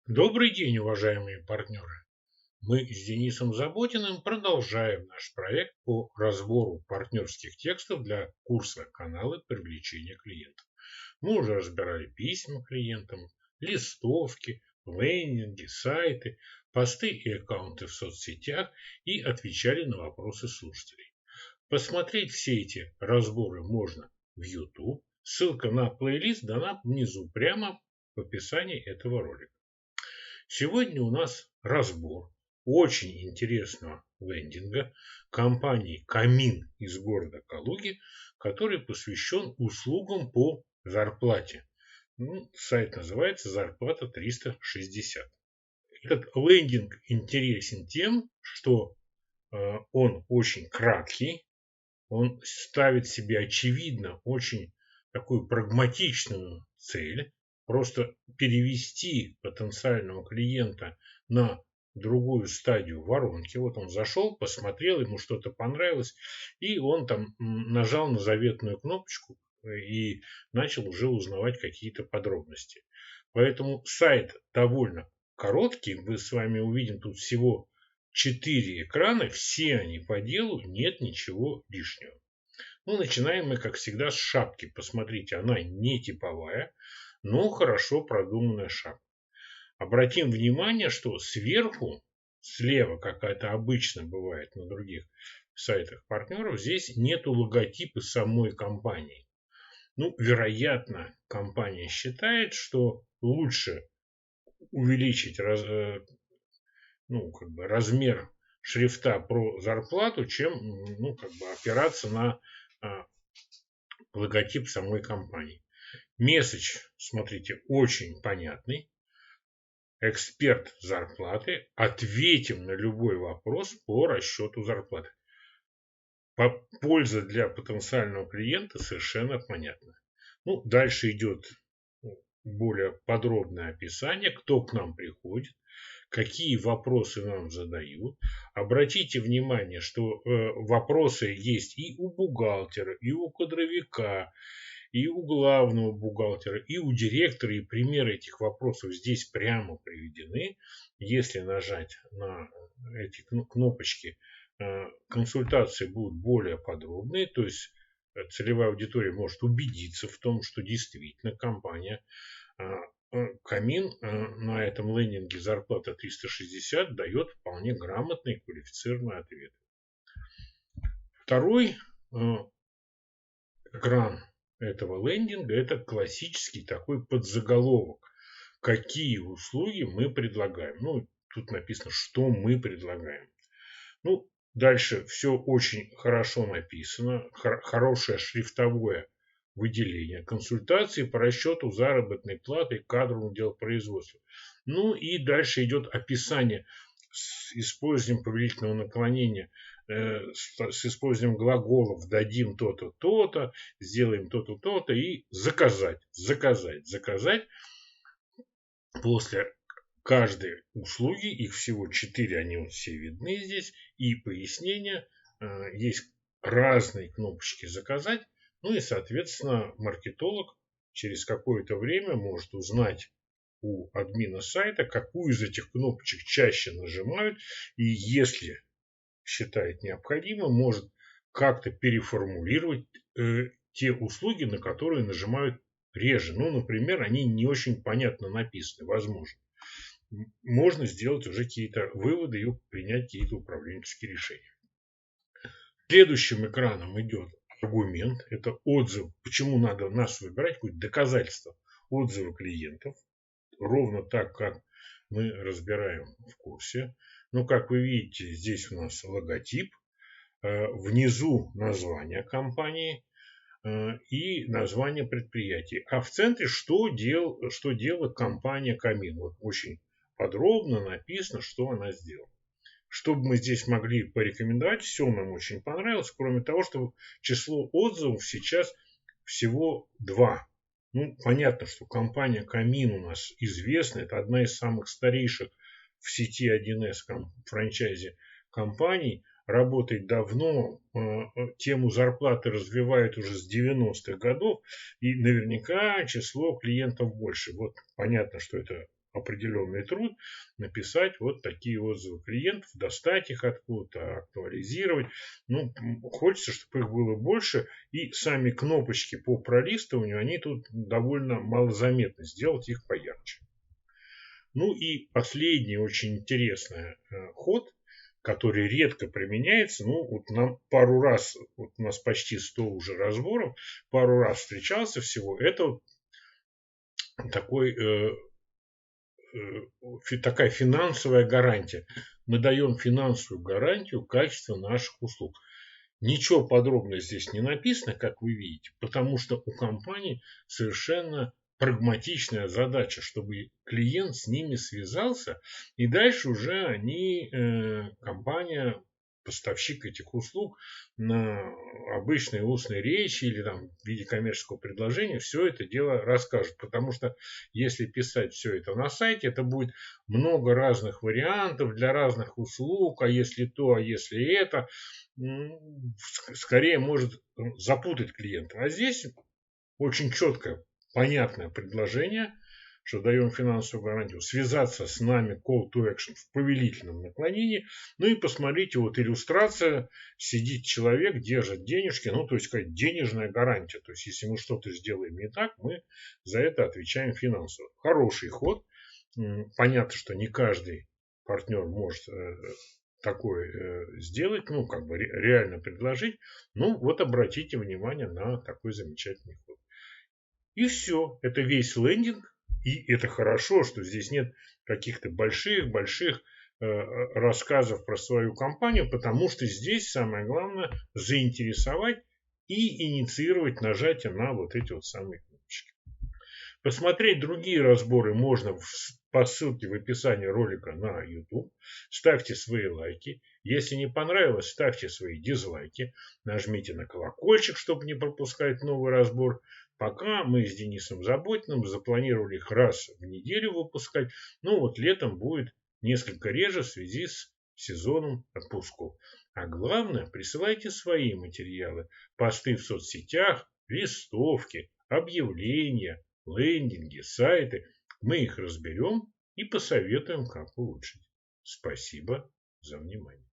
Добрый день, уважаемые партнеры! Мы с Денисом Заботиным продолжаем наш проект по разбору партнерских текстов для курса «Каналы привлечения клиентов». Мы уже разбирали письма клиентам, листовки, лендинги, сайты, посты и аккаунты в соцсетях и отвечали на вопросы слушателей. Посмотреть все эти разборы можно в YouTube. Ссылка на плейлист дана внизу прямо в описании этого ролика. Сегодня у нас разбор очень интересного лендинга компании «Камин» из города Калуги, который посвящен услугам по зарплате. Сайт называется «Зарплата 360». Этот лендинг интересен тем, что он очень краткий, он ставит себе очевидно очень такую прагматичную цель, просто перевести потенциального клиента на другую стадию воронки. Вот он зашел, посмотрел, ему что-то понравилось, и он там нажал на заветную кнопочку и начал уже узнавать какие-то подробности. Поэтому сайт довольно короткий, мы с вами увидим тут всего 4 экрана, все они по делу, нет ничего лишнего. Начинаем мы, как всегда, с шапки. Посмотрите, она не типовая, но хорошо продуманная шапка. Обратим внимание, что сверху, слева, как это обычно бывает на других сайтах партнеров, здесь нету логотипа самой компании. Вероятно, компания считает, что лучше увеличить размер шрифта про зарплату, чем опираться на логотип самой компании. Месседж, смотрите, очень понятный. Эксперт зарплаты. Ответим на любой вопрос по расчету зарплаты. Польза для потенциального клиента совершенно понятна. Дальше идет более подробное описание, кто к нам приходит, какие вопросы нам задают. Обратите внимание, что вопросы есть и у бухгалтера, и у кадровика, и у главного бухгалтера, и у директора, и примеры этих вопросов здесь прямо приведены. Если нажать на эти кнопочки, консультации будут более подробные, то есть целевая аудитория может убедиться в том, что действительно компания Камин на этом лендинге зарплата 360 дает вполне грамотный и квалифицированный ответ. Второй экран этого лендинга — это классический такой подзаголовок. Какие услуги мы предлагаем? Тут написано, что мы предлагаем. Дальше все очень хорошо написано, хорошее шрифтовое выделение, консультации по расчету заработной платы кадровому делу производства. И дальше идет описание с использованием повелительного наклонения, с использованием глаголов «дадим то-то, то-то», «сделаем то-то, то-то» и «заказать». После каждой услуги, их всего 4, они вот все видны здесь, и пояснения, есть разные кнопочки «Заказать», и, соответственно, маркетолог через какое-то время может узнать у админа сайта, какую из этих кнопочек чаще нажимают, и если считает необходимым, может как-то переформулировать те услуги, на которые нажимают реже. Например, они не очень понятно написаны, возможно. Можно сделать уже какие-то выводы и принять какие-то управленческие решения. Следующим экраном идет аргумент, это отзыв, почему надо нас выбирать, какое-то доказательство отзыва клиентов, ровно так, как мы разбираем в курсе. Как вы видите, здесь у нас логотип, внизу название компании и название предприятия. А в центре что делает компания Камин. Вот очень подробно написано, что она сделала. Что бы мы здесь могли порекомендовать, все нам очень понравилось, кроме того, что число отзывов сейчас всего 2. Понятно, что компания Камин у нас известна, это одна из самых старейших в сети 1С франчайзи компаний, работает давно, тему зарплаты развивает уже с 90-х годов, и наверняка число клиентов больше. Вот понятно, что это определенный труд написать вот такие отзывы клиентов, достать их откуда-то, актуализировать. Ну, хочется, чтобы их было больше. И сами кнопочки по пролистыванию, они тут довольно малозаметны. Сделать их поярче. Ну и последний очень интересный ход, который редко применяется. Ну, вот нам пару раз, вот у нас почти 100 уже разборов, пару раз встречался всего. Это вот такой, такая финансовая гарантия. Мы даем финансовую гарантию качества наших услуг. Ничего подробно здесь не написано, как вы видите, потому что у компании совершенно прагматичная задача, чтобы клиент с ними связался, и дальше уже они, компания, поставщик этих услуг, на обычной устной речи или там в виде коммерческого предложения все это дело расскажет. Потому что если писать все это на сайте, это будет много разных вариантов для разных услуг, а если то, а если это, скорее может запутать клиента. А здесь очень четкое, понятное предложение, что даем финансовую гарантию, связаться с нами call to action в повелительном наклонении. Ну и посмотрите, вот иллюстрация, сидит человек, держит денежки, ну то есть сказать денежная гарантия. То есть если мы что-то сделаем не так, мы за это отвечаем финансово. Хороший ход. Понятно, что не каждый партнер может такое сделать, ну, как бы реально предложить. Ну, вот обратите внимание на такой замечательный ход. И все. Это весь лендинг. И это хорошо, что здесь нет каких-то больших рассказов про свою компанию, потому что здесь самое главное заинтересовать и инициировать нажатие на вот эти вот самые кнопочки. Посмотреть другие разборы можно по ссылке в описании ролика на YouTube. Ставьте свои лайки. Если не понравилось, ставьте свои дизлайки. Нажмите на колокольчик, чтобы не пропускать новый разбор. Пока мы с Денисом Заботиным запланировали их раз в неделю выпускать. Ну вот летом будет несколько реже в связи с сезоном отпусков. А главное, присылайте свои материалы. Посты в соцсетях, листовки, объявления, лендинги, сайты. Мы их разберем и посоветуем, как улучшить. Спасибо за внимание.